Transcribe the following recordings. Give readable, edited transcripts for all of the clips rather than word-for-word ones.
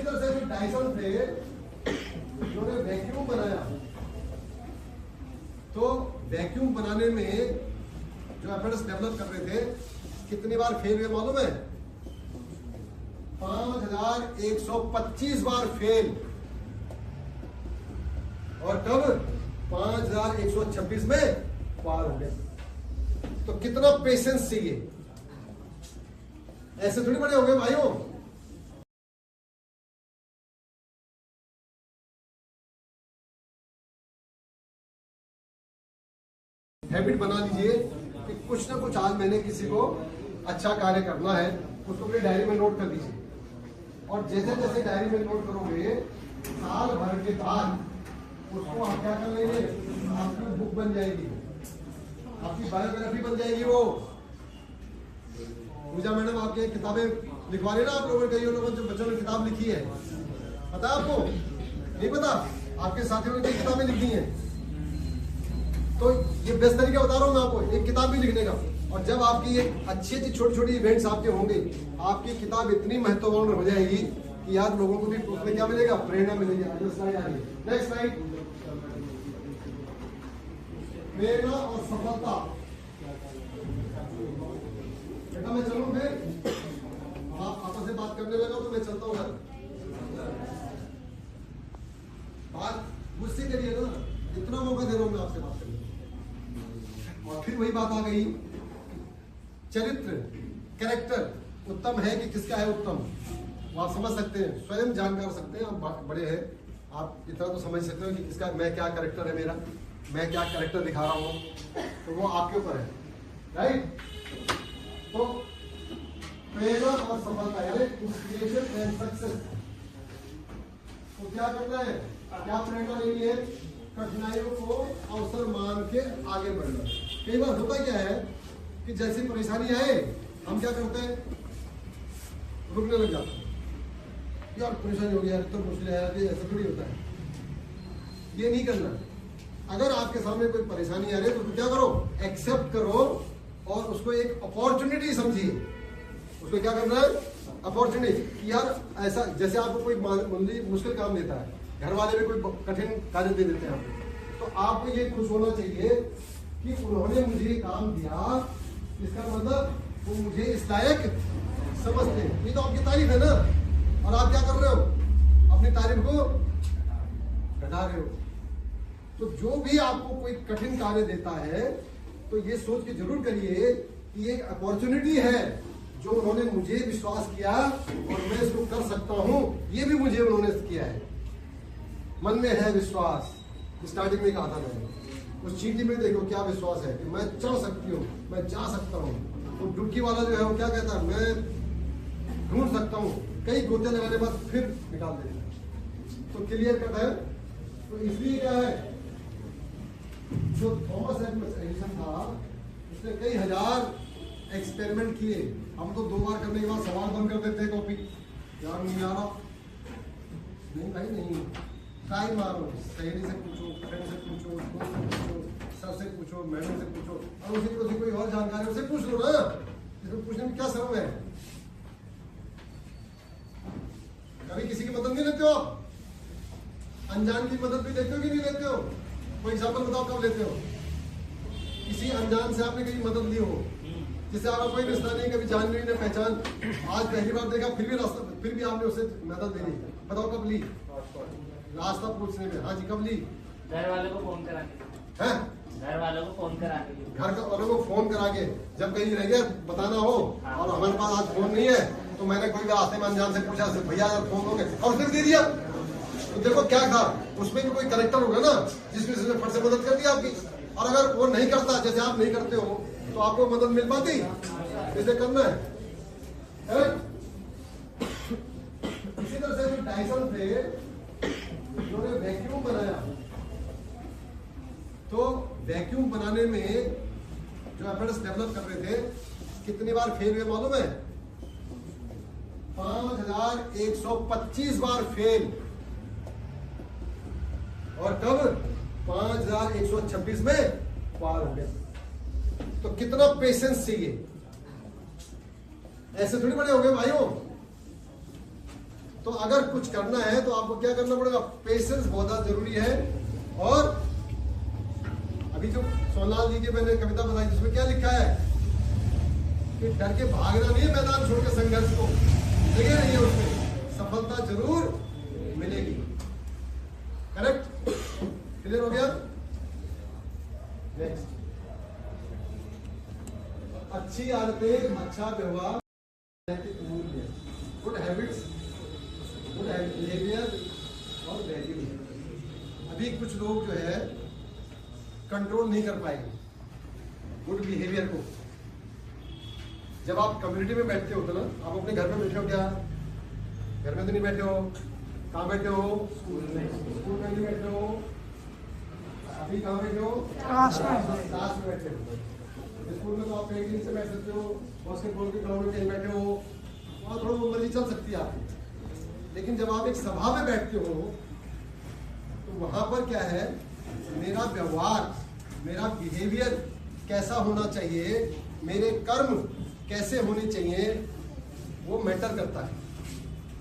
तरह से जो डायसन थे उन्होंने वैक्यूम बनाया, तो वैक्यूम बनाने में जो एफर्ट्स डेवलप कर रहे थे कितनी बार फेल हुए मालूम है? 5125 बार फेल। और कब? 5126 में पार हो गए। तो कितना पेशेंस चाहिए? ऐसे थोड़ी बड़े हो गए भाइयों। हैबिट बना लीजिए कि कुछ ना कुछ आज मैंने किसी को अच्छा कार्य करना है, उसको अपनी डायरी में नोट कर दीजिए। और जैसे जैसे डायरी में नोट करोगे, साल भर के बाद उसको आप क्या कर लेंगे, आपकी बुक बन जाएगी, आपकी बायोग्राफी बन जाएगी। वो पूजा मैडम आपके किताबें लिखवा रहे ना आप लोगों ने, कई लोगों जो बच्चों ने किताब लिखी है, पता है आपको? नहीं पता? आपके साथियों ने कई किताबें लिखी हैं। तो ये बेस्ट तरीका बता रहा हूँ मैं आपको, एक किताब भी लिखने का। और जब आपकी ये अच्छी अच्छी छोटी छोटी इवेंट्स आपके होंगे, आपकी किताब इतनी महत्वपूर्ण हो जाएगी कि यार लोगों को भी उसमें क्या मिलेगा, प्रेरणा मिलेगी। नेक्स्ट स्लाइड, प्रेरणा और सफलता। बेटा मैं चलूं फिर, आप आपस में बात करने लगा तो मैं चलता हूँ घर। बात मुझसे करिए ना, इतना मौका दे रहा हूं मैं आपसे बात करने। और फिर वही बात आ गई, चरित्र, कैरेक्टर उत्तम है कि किसका है उत्तम, वो आप समझ सकते हैं, स्वयं जान कर सकते हैं। आप बड़े हैं, आप इतना तो समझ सकते हो कि किसका, मैं क्या कैरेक्टर है मेरा, मैं क्या कैरेक्टर दिखा रहा हूँ, तो वो आपके ऊपर है, राइट। तो प्रेरणा और सफलता यानी इंस्पिरेशन एंड सक्सेस को क्या करना है, क्या प्रेरणा लेनी है, कठिनाइयों को अवसर मान के आगे बढ़ना। कई बार होता क्या है कि जैसी परेशानी आए हम क्या करते हैं, रुकने लग जाते हैं, यार परेशानी हो गई यार, तो मुश्किल है, ऐसा थोड़ी होता है। ये नहीं करना। अगर आपके सामने कोई परेशानी आ रही है तो क्या करो, एक्सेप्ट करो और उसको एक अपॉर्चुनिटी समझिए। उसको क्या करना है, अपॉर्चुनिटी। यार ऐसा, जैसे आपको कोई मुश्किल काम देता है, घर वाले भी कोई कठिन कार्य दे देते हैं आपको, तो आपको ये खुश होना चाहिए कि उन्होंने मुझे काम दिया, इसका मतलब वो मुझे इस लायक समझते हैं। ये तो आपकी तारीफ है ना। और आप क्या कर रहे हो, अपनी तारीफ को घटा रहे हो। तो जो भी आपको कोई कठिन कार्य देता है तो ये सोच के जरूर करिए कि ये अपॉर्चुनिटी है जो उन्होंने मुझे विश्वास किया और मैं इसको कर सकता हूं, ये भी मुझे उन्होंने किया है। मन में है विश्वास, स्टार्टिंग में कहा था मैंने, उस चींटी में देखो क्या विश्वास है कि मैं चढ़ सकती हूँ, मैं जा सकता हूँ। तो डुबकी वाला जो है वो क्या कहता है, मैं ढूंढ सकता हूँ, कई गोते लगाने बाद फिर निकाल देता है। तो क्लियर कट है। तो इसलिए क्या है, जो थॉमस एडिसन था उसने कई हजार एक्सपेरिमेंट किए। हम तो 2 बार करने के बाद सवाल बंद कर देते हैं कॉपी, यार नहीं आ रहा, नहीं भाई नहीं, ट्राई मारो, सहेली से पूछो, फ्रेंड से पूछो, दोस्त से पूछो, सर से पूछो, मैडम से पूछो, और उसी को कोई और जानकारी उसे पूछ लो ना, इसमें पूछने में क्या शर्म है। कभी किसी की मदद नहीं लेते हो आप? अनजान की मदद भी लेते हो कि नहीं लेते हो? कोई एग्जाम्पल बताओ कब लेते हो? किसी अनजान से आपने कहीं मदद ली हो, जिससे आपका कोई रिश्ता नहीं, कभी जान नहीं न पहचान, आज पहली बार देखा फिर भी रास्ता, फिर भी आपने उसे मदद दे दी, बताओ कब ली? रास्ता पूछने में। हाँ जी, कब ली? घर वालों को फोन करा के। हैं? घर वालों को फोन करा के। घर वालों को फोन करा के, जब कहीं रह गया बताना हो और हमारे पास आज फोन नहीं है तो मैंने कोई रास्ते में अनजान से पूछा, भैया यार फोन हो गए, और फिर दे दिया। तो देखो क्या था, उसमें भी कोई कैरेक्टर होगा ना जिसमें उसने फट से मदद कर दी आपकी। और अगर वो नहीं करता, जैसे आप नहीं करते हो, तो आपको मदद मिल पाती? इसे करना है। इसी तरह से जो डायसन थे उन्होंने वैक्यूम बनाया, तो वैक्यूम बनाने में जो एफर्ट्स डेवलप कर रहे थे कितनी बार फेल हुए मालूम है? 5125 बार फेल। और कब? 5126 में पार हो गया। तो कितना पेशेंस चाहिए? ऐसे थोड़ी बड़े हो गए भाइयों। तो अगर कुछ करना है तो आपको क्या करना पड़ेगा, पेशेंस बहुत ज्यादा जरूरी है। और अभी जो सोनाल जी की मैंने कविता बताई जिसमें क्या लिखा है कि डर के भागना नहीं है, मैदान छोड़ के संघर्ष को लगे नहीं है, उसमें सफलता जरूर मिलेगी। करेक्ट? क्लियर हो गया? नेक्स्ट, अच्छी आदतें, अच्छा व्यवहार, नैतिक मूल्य, गुड हैबिट्स, गुड बिहेवियर और वैल्यू। अभी कुछ लोग जो है कंट्रोल नहीं कर पाएंगे गुड बिहेवियर को। जब आप कम्युनिटी में बैठते हो तो ना, आप अपने घर में बैठे हो क्या? घर में तो नहीं बैठे हो। कहाँ बैठे हो? स्कूल में नहीं बैठे हो। अभी कहाँ बैठे हो? क्लास में बैठे हो। स्कूल में तो आप पेंटिंग से बैठ सकते हो, बास्केटबॉल के ग्राउंड में कहीं बैठे हो, वहाँ थोड़ा मर्जी चल सकती है आपकी। लेकिन जब आप एक सभा में बैठते हो तो वहां पर क्या है, मेरा व्यवहार, मेरा बिहेवियर कैसा होना चाहिए, मेरे कर्म कैसे होने चाहिए, वो मैटर करता है।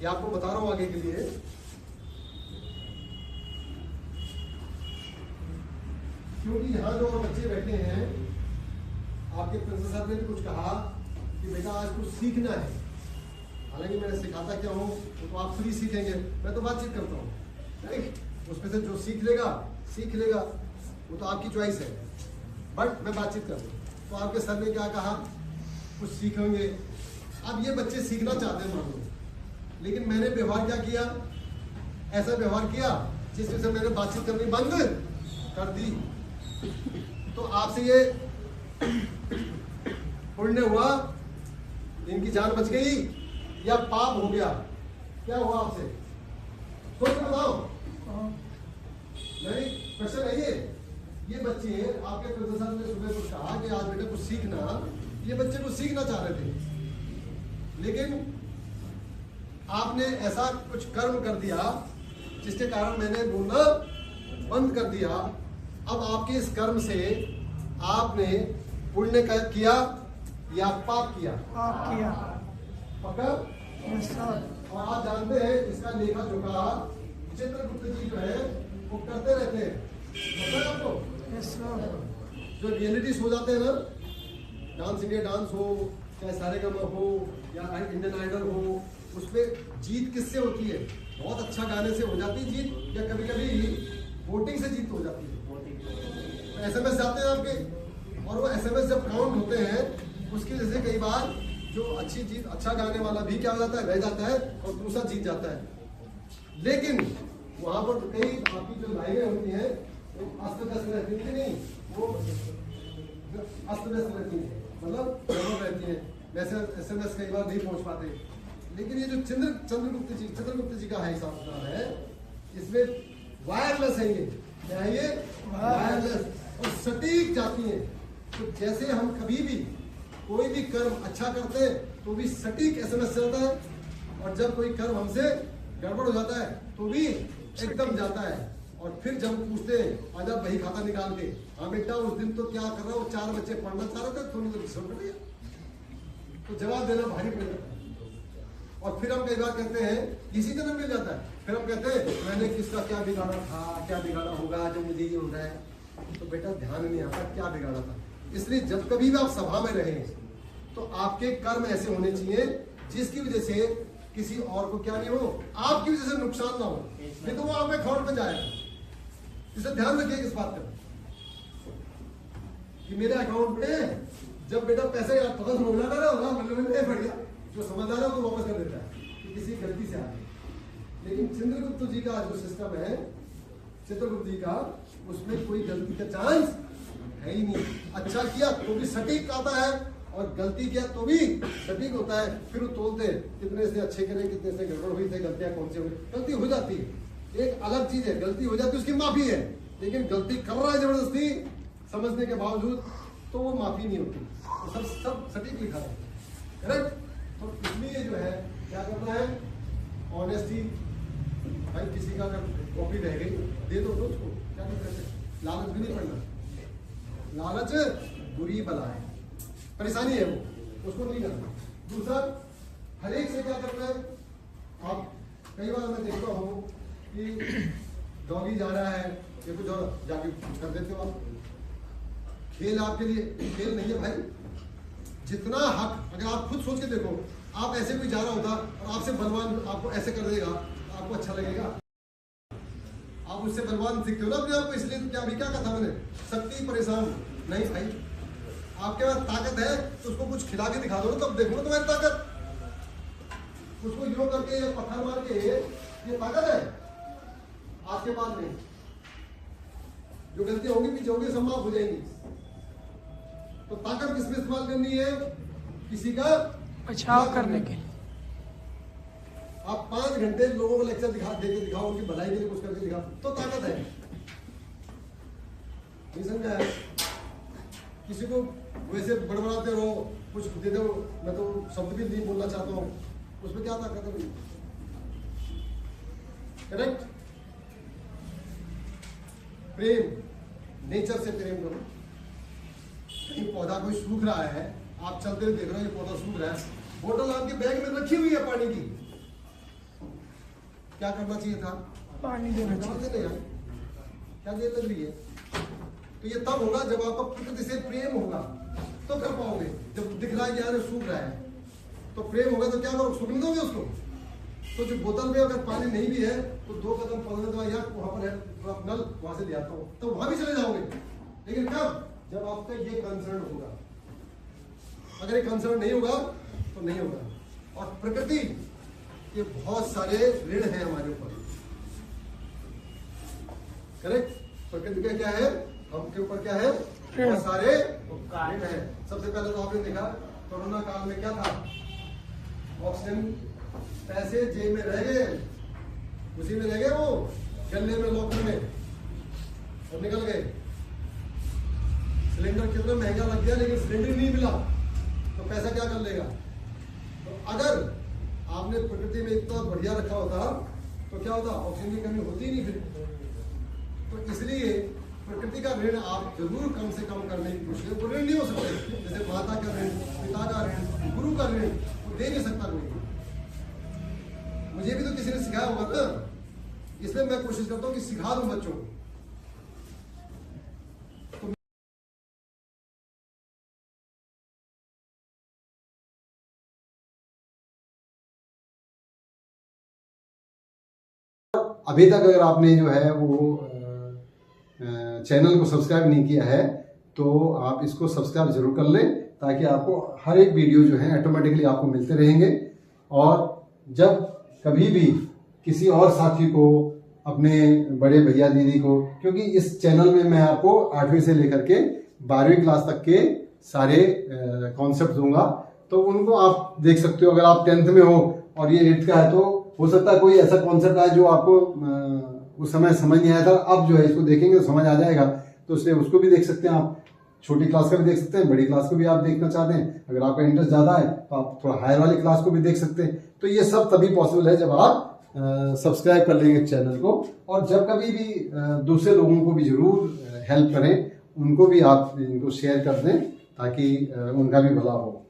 ये आपको बता रहा हूं आगे के लिए। क्योंकि यहाँ जो बच्चे बैठे हैं, आपके प्रिंसिपल सर ने भी कुछ कहा कि बेटा आज कुछ सीखना है। हालांकि मैंने सिखाता क्या हूँ तो आप फ्री सीखेंगे, मैं तो बातचीत करता हूँ, उसमें से जो सीख लेगा वो तो आपकी चॉइस है, बट मैं बातचीत कर रहा हूँ। तो आपके सर ने क्या कहा, कुछ सीखेंगे। अब ये बच्चे सीखना चाहते हैं मान लो, लेकिन मैंने व्यवहार क्या किया, ऐसा व्यवहार किया जिसमें से मैंने बातचीत करनी बंद कर दी। तो आपसे ये पुण्य हुआ, इनकी जान बच गई, या पाप हो गया? क्या हुआ आपसे? सोच के बताओ। नहीं, क्वेश्चन है ये बच्चे, आपके प्रोफेसर ने सुबह कुछ कहा कि आज बेटा कुछ सीखना, ये बच्चे कुछ सीखना चाह रहे थे, लेकिन आपने ऐसा कुछ कर्म कर दिया जिसके कारण मैंने बोलना बंद कर दिया। अब आपके इस कर्म से आपने पुण्य किया या पाप किया? पक्का? और आप जानते हैं इसका लेखा जोखा चित्रगुप्त जी जो है वो करते रहते हैं, पता है आपको? जो रियलिटी शो जाते हैं ना, डांस इंडिया डांस हो, चाहे सारेगामा हो या इंडियन आइडल हो, उसमें जीत किससे होती है? बहुत अच्छा गाने से हो जाती है जीत, या कभी कभी वोटिंग से जीत हो जाती है। एसएमएस जाते हैं आपके, और वो एसएमएस जब काउंट होते हैं उसकी वजह से कई बार जो अच्छी जीत, अच्छा गाने वाला भी क्या हो जाता है, रह जाता है, और दूसरा जीत जाता है। लेकिन वहां पर कई आपकी जो लाइनें होती हैं वो अस्त व्यस्त रहती है, नहीं वो अस्त व्यस्त रहती है, मतलब जरूर रहती है, वैसे एसएमएस कई बार नहीं पहुंच पाते। लेकिन ये जो चित्रगुप्त जी का है हिसाब किताब है, इसमें वायरलेस है। ये क्या है? ये वायरलेस और सटीक जाती है। तो जैसे हम कभी भी कोई भी कर्म अच्छा करते हैं तो भी सटीक एसएमएस चलता है, और जब कोई कर्म हमसे गड़बड़ हो जाता है तो भी एकदम जाता है। और फिर जब पूछते हैं आजा वही खाता निकाल के, हाँ बेटा उस दिन तो क्या कर रहा हूँ, 4 बच्चे पढ़ना चाह रहे थे, थोड़ी देर छोड़ दिया, तो जवाब देना भारी पड़ जाता है। और फिर हम कई बार कहते हैं, इसी तरह मिल जाता है, फिर हम कहते हैं मैंने किसका क्या बिगाड़ा था, क्या बिगाड़ा होगा जो मुझे ये हो रहा है। तो बेटा ध्यान नहीं आता क्या बिगाड़ा था। इसलिए जब कभी भी आप सभा में रहें तो आपके कर्म ऐसे होने चाहिए जिसकी वजह से किसी और को क्या नहीं हो, आपकी वजह से नुकसान ना हो, नहीं तो वो आप अकाउंट में जाएगा। इसे ध्यान रखिए इस बात का कि मेरे अकाउंट में जब बेटा पैसे पता समझना रहा होगा, मतलब बढ़िया, जो समझदार है वो वापस कर देता है कि किसी गलती से आ गई। लेकिन चित्रगुप्त जी का जो सिस्टम है, चित्रगुप्त जी का, उसमें कोई गलती का चांस है ही नहीं। अच्छा किया तो भी सटीक आता है, और गलती किया तो भी सटीक होता है। फिर वो तोलते हैं कितने से अच्छे करें, कितने से गड़बड़ हुई थे, गलतियां कौन सी हुई। गलती हो जाती है, एक अलग चीज है, गलती हो जाती है उसकी माफी है, लेकिन गलती कर रहा है जबरदस्ती समझने के बावजूद तो वो माफी नहीं होती। तो सब सटीक लिखा है, करेक्ट? तो इसलिए जो है क्या करना है, ऑनेस्टी। भाई किसी का अगर कॉपी रह गई दे दो उसको, क्या नहीं करते, लालच भी नहीं पड़ना। लालच बुरी बला है, परेशानी है वो, उसको नहीं करना। दूसरा, हर एक से क्या करना है, आप कई बार मैं देखता हूँ कि डॉगी जा रहा है या कुछ और जाके कर देते हो आप। खेल आपके लिए खेल नहीं है भाई। जितना हक, अगर आप खुद सोच के देखो, आप ऐसे कोई जा रहा होता और आपसे बलवान आपको ऐसे कर देगा तो आपको अच्छा लगेगा? आप उससे बलवान सीखते हो ना अपने आप को, इसलिए तो क्या अभी क्या कहा मैंने, शक्ति परेशान नहीं भाई। आपके पास ताकत है तो उसको कुछ खिला के दिखा दो ना, तब देखो ना तुम्हारी ताकत। उसको यो करके या पत्थर मार के ये ताकत है आपके पास नहीं। जो गलती होगी पीछे होगी सब माफ हो जाएंगी। तो ताकत किसमें इस्तेमाल करनी है? किसी का बचाव करने के लिए। आप 5 घंटे लोगों को लेक्चर देके दिखाओ, उनकी भलाई के लिए कुछ करके दिखाओ, तो ताकत है। नहीं समझा है? किसी को वैसे बड़बड़ाते रहो, कुछ दे दो, मैं तो शब्द भी नहीं बोलना चाहता हूँ, उसमें क्या ताकत है? करेक्ट? प्रेम, नेचर से प्रेम करो। कहीं पौधा कोई सूख रहा है, आप चलते हुए देख रहे हो ये पौधा सूख रहा है, बोतल आपके बैग में रखी हुई है पानी की, क्या करना चाहिए था? पानी देना चाहिए। यार क्या देर लग रही है? तो ये तब होगा जब आपका प्रकृति से प्रेम होगा, तो कर पाओगे। जब दिख रहा है कि यार सूख रहा है, तो प्रेम होगा तो क्या करो, सूखने दोगे उसको? तो जो बोतल में अगर पानी नहीं भी है तो 2 कदम पढ़ने दो, यार वहां पर है नल, वहां से ले आता हूँ, तो वहां भी चले जाओगे। लेकिन कब? जब आपका ये कंसर्न होगा। अगर ये कंसर्न नहीं होगा तो नहीं होगा। और प्रकृति के बहुत सारे ऋण हैं हमारे ऊपर। करेक्ट? प्रकृति का क्या है? हम के ऊपर क्या है? बहुत सारे ऋण है। सबसे पहले तो आपने देखा कोरोना काल में क्या था? ऑक्सीजन, पैसे जेब में रह गए, उसी में रह गए, वो गले में, लॉकर में, और निकल गए। सिलेंडर कितना महंगा लग गया, लेकिन सिलेंडर नहीं मिला, तो पैसा क्या कर लेगा? तो अगर आपने प्रकृति में इतना बढ़िया रखा होता तो क्या होता? ऑक्सीजन की कमी होती ही नहीं फिर। तो इसलिए प्रकृति का ऋण आप जरूर कम से कम करने की कोशिश करें। ऋण नहीं हो सकते, जैसे माता का ऋण, पिता का ऋण, गुरु का ऋण, वो दे नहीं सकता कोई। मुझे भी तो किसी ने सिखाया होगा ना, इसलिए मैं कोशिश करता हूँ कि सिखा दूं बच्चों को। अभी तक अगर आपने जो है वो चैनल को सब्सक्राइब नहीं किया है तो आप इसको सब्सक्राइब जरूर कर लें, ताकि आपको हर एक वीडियो जो है ऑटोमेटिकली आपको मिलते रहेंगे। और जब कभी भी किसी और साथी को, अपने बड़े भैया दीदी को, क्योंकि इस चैनल में मैं आपको 8वीं से लेकर के 12वीं क्लास तक के सारे कॉन्सेप्ट दूंगा, तो उनको आप देख सकते हो। अगर आप 10th में हो और ये 8th का है, तो हो सकता है कोई ऐसा कॉन्सेप्ट आए जो आपको उस समय समझ नहीं आया था, अब जो है इसको देखेंगे तो समझ आ जाएगा। तो इसलिए उसको भी देख सकते हैं आप, छोटी क्लास का भी देख सकते हैं, बड़ी क्लास को भी आप देखना चाहते हैं। अगर आपका इंटरेस्ट ज्यादा है तो आप थोड़ा हायर वाली क्लास को भी देख सकते हैं। तो ये सब तभी पॉसिबल है जब आप सब्सक्राइब कर लेंगे चैनल को। और जब कभी भी दूसरे लोगों को भी जरूर हेल्प करें, उनको भी आप इनको शेयर कर दें, ताकि उनका भी भला हो।